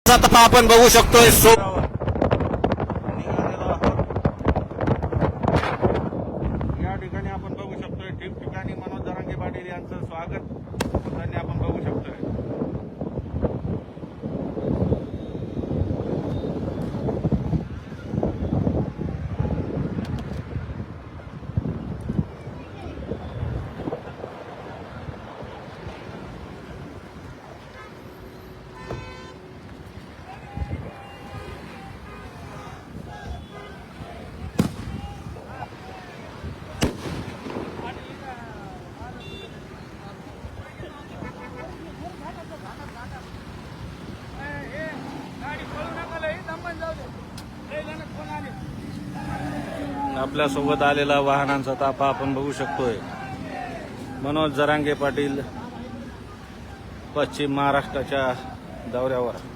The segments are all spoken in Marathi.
तपा आपण बघू शकतोय या ठिकाणी आपण बघू शकतोय ठिकठिकाणी मनोज जरांगे पाटील यांचं स्वागत होताना आपण बघू शकतोय। आपल्यासोबत आलेला वाहनांचा ताफा आपण बघू शकतोय। मनोज जरांगे पाटील पश्चिम महाराष्ट्राच्या दौऱ्यावर।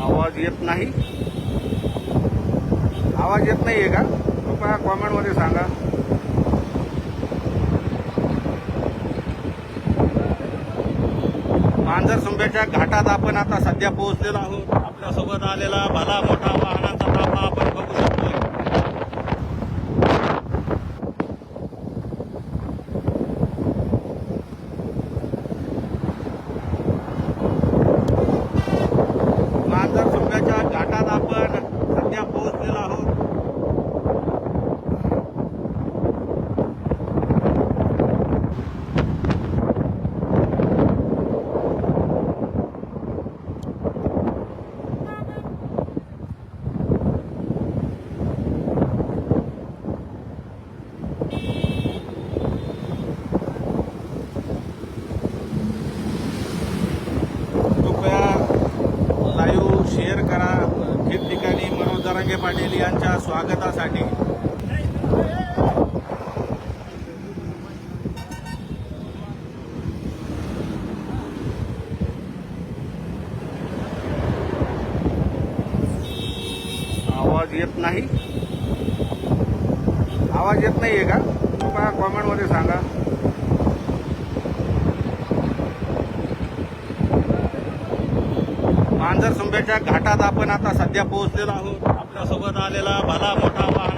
आवाज येत नाही, आवाज येत नाहीये का? कृपया कॉमेंट मध्ये सांगा। मांजरसुंब्याच्या घाटात आपण आता सध्या पोहोचलेलो आहोत। आपल्यासोबत आलेला भला मोठा वाहनांचा ताफा आपण बघू शकतोय। मांजरसुंब्याच्या घाटात आपण सध्या पोहोचलेलो आहोत। लाईव्ह शेअर करा ठिकठिकाणी मनोज जरांगे पाटील यांच्या स्वागतासाठी। आवाज येत नाही, आवाज येत नाहीये का? कृपया कॉमेंट मध्ये सांगा। मांजरसुंब्याच्या घाटात आपण आता सध्या पोहोचलेलो आहोत। आपल्यासोबत आलेला भला मोठा वाहन